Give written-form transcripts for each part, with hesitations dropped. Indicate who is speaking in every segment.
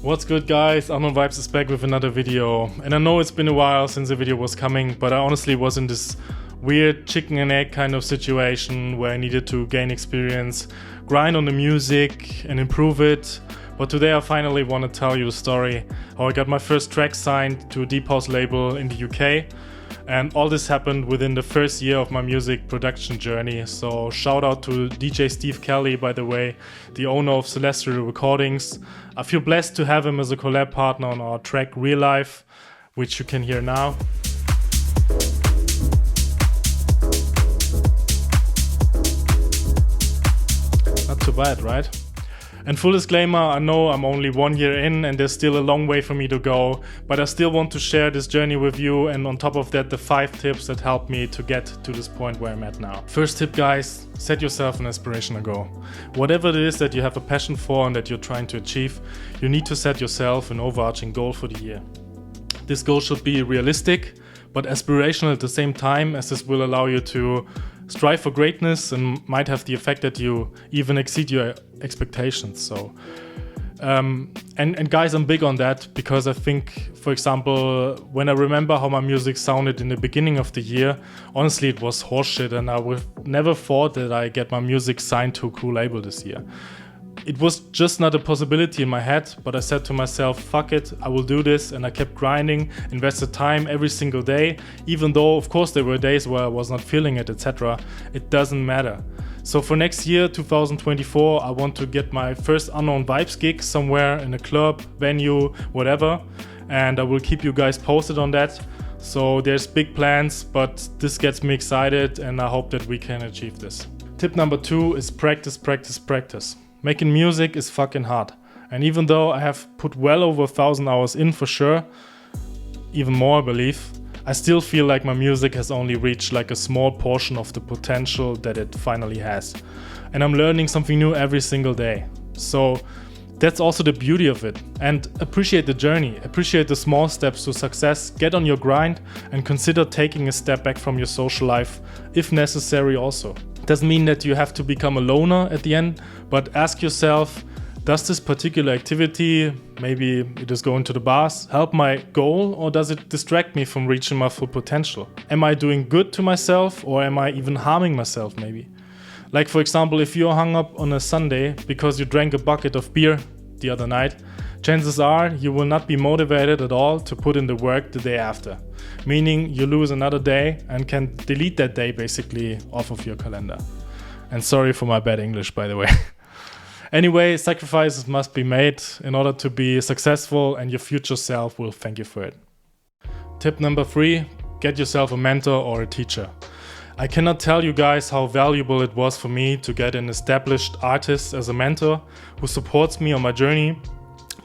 Speaker 1: What's good, guys? Vibezz is back with another video, and I know it's been a while since the video was coming, but I honestly was in this weird chicken and egg kind of situation where I needed to gain experience, grind on the music and improve it. But today I finally want to tell you the story how I got my first track signed to a deep house label in the UK. And all this happened within the first year of my music production journey. So shout out to DJ Steve Kelly, by the way, the owner of Celestial Recordings. I feel blessed to have him as a collab partner on our track Real Life, which you can hear now. Not too bad, right? And full disclaimer, I know I'm only 1 year in and there's still a long way for me to go, but I still want to share this journey with you, and on top of that, the 5 tips that helped me to get to this point where I'm at now. First tip, guys, set yourself an aspirational goal. Whatever it is that you have a passion for and that you're trying to achieve, you need to set yourself an overarching goal for the year. This goal should be realistic, but aspirational at the same time, as this will allow you to strive for greatness and might have the effect that you even exceed your expectations. So, and guys, I'm big on that because I think, for example, when I remember how my music sounded in the beginning of the year, honestly, it was horseshit, and I would never thought that I get my music signed to a cool label this year. It was just not a possibility in my head, but I said to myself, fuck it, I will do this, and I kept grinding, invested time every single day, even though, of course, there were days where I was not feeling it, etc. It doesn't matter. So for next year, 2024, I want to get my first Unknown Vibes gig somewhere in a club, venue, whatever, and I will keep you guys posted on that. So there's big plans, but this gets me excited, and I hope that we can achieve this. Tip number 2 is practice, practice, practice. Making music is fucking hard. And even though I have put well over 1,000 hours in for sure, even more I believe, I still feel like my music has only reached like a small portion of the potential that it finally has. And I'm learning something new every single day. So that's also the beauty of it. And appreciate the journey, appreciate the small steps to success, get on your grind, and consider taking a step back from your social life if necessary also. Doesn't mean that you have to become a loner at the end, but ask yourself, does this particular activity, maybe it is going to the bars, help my goal, or does it distract me from reaching my full potential? Am I doing good to myself, or am I even harming myself maybe? Like, for example, if you're hung up on a Sunday because you drank a bucket of beer the other night, chances are you will not be motivated at all to put in the work the day after. Meaning you lose another day and can delete that day basically off of your calendar. And sorry for my bad English, by the way. Anyway, sacrifices must be made in order to be successful, and your future self will thank you for it. Tip number 3, get yourself a mentor or a teacher. I cannot tell you guys how valuable it was for me to get an established artist as a mentor who supports me on my journey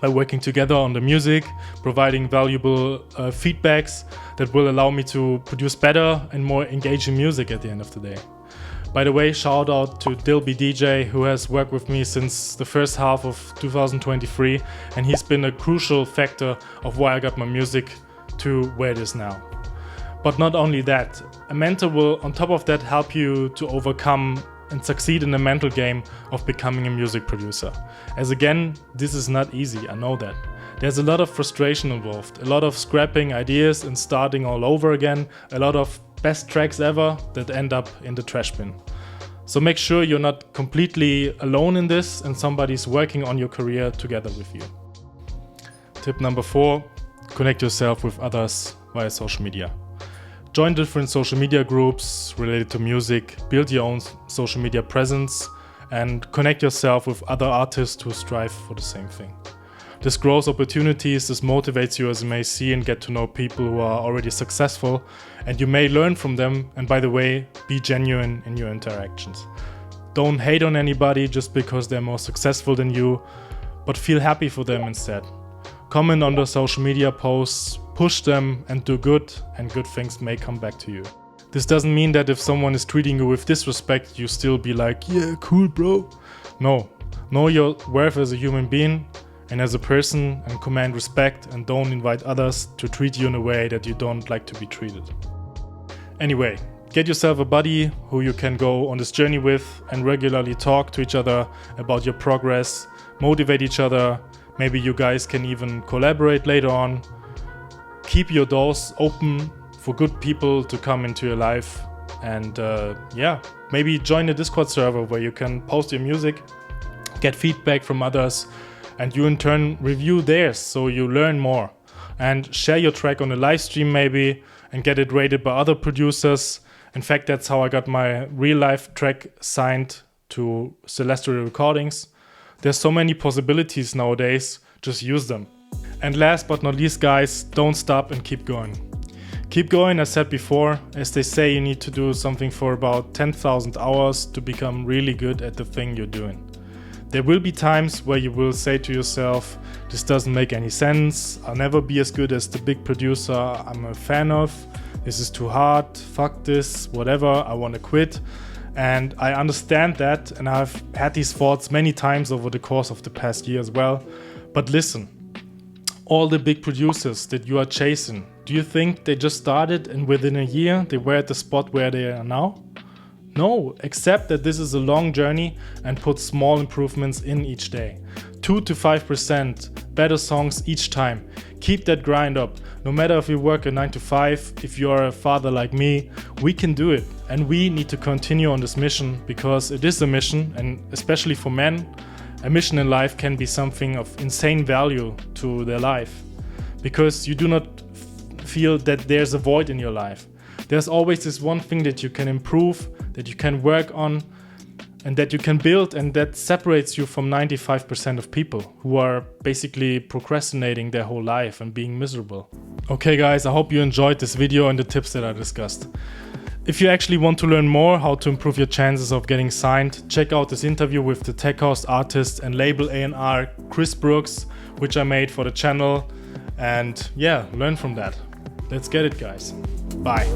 Speaker 1: by working together on the music, providing valuable feedbacks that will allow me to produce better and more engaging music at the end of the day. By the way, shout out to Dilby DJ, who has worked with me since the first half of 2023, and he's been a crucial factor of why I got my music to where it is now. But not only that, a mentor will on top of that help you to overcome and succeed in the mental game of becoming a music producer. As again, this is not easy, I know that. There's a lot of frustration involved, a lot of scrapping ideas and starting all over again, a lot of best tracks ever that end up in the trash bin. So make sure you're not completely alone in this and somebody's working on your career together with you. Tip number 4, connect yourself with others via social media. Join different social media groups related to music, build your own social media presence, and connect yourself with other artists who strive for the same thing. This grows opportunities, this motivates you, as you may see, and get to know people who are already successful, and you may learn from them. And by the way, be genuine in your interactions. Don't hate on anybody just because they're more successful than you, but feel happy for them instead. Comment on their social media posts, push them, and do good, and good things may come back to you. This doesn't mean that if someone is treating you with disrespect, you still be like, yeah, cool, bro. No, know your worth as a human being and as a person, and command respect, and don't invite others to treat you in a way that you don't like to be treated. Anyway, get yourself a buddy who you can go on this journey with and regularly talk to each other about your progress, motivate each other, Maybe you guys can even collaborate later on. Keep your doors open for good people to come into your life. And yeah, maybe join a Discord server where you can post your music, get feedback from others, and you in turn review theirs so you learn more. And share your track on a live stream maybe and get it rated by other producers. In fact, that's how I got my real life track signed to Celestial Recordings. There's so many possibilities nowadays, just use them. And last but not least, guys, don't stop and keep going. Keep going, as said before. As they say, you need to do something for about 10,000 hours to become really good at the thing you're doing. There will be times where you will say to yourself, this doesn't make any sense, I'll never be as good as the big producer I'm a fan of, this is too hard, fuck this, whatever, I want to quit. And I understand that, and I've had these thoughts many times over the course of the past year as well. But listen, all the big producers that you are chasing, do you think they just started and within a year they were at the spot where they are now? No, accept that this is a long journey and put small improvements in each day. 2 to 5% better songs each time. Keep that grind up. No matter if you work a 9 to 5, if you are a father like me, we can do it. And we need to continue on this mission because it is a mission, and especially for men, a mission in life can be something of insane value to their life. Because you do not feel that there's a void in your life. There's always this one thing that you can improve, that you can work on, and that you can build, and that separates you from 95% of people who are basically procrastinating their whole life and being miserable. Okay guys, I hope you enjoyed this video and the tips that I discussed. If you actually want to learn more how to improve your chances of getting signed, check out this interview with the tech house artist and label A&R Chris Brooks, which I made for the channel. And yeah, learn from that. Let's get it, guys. Bye.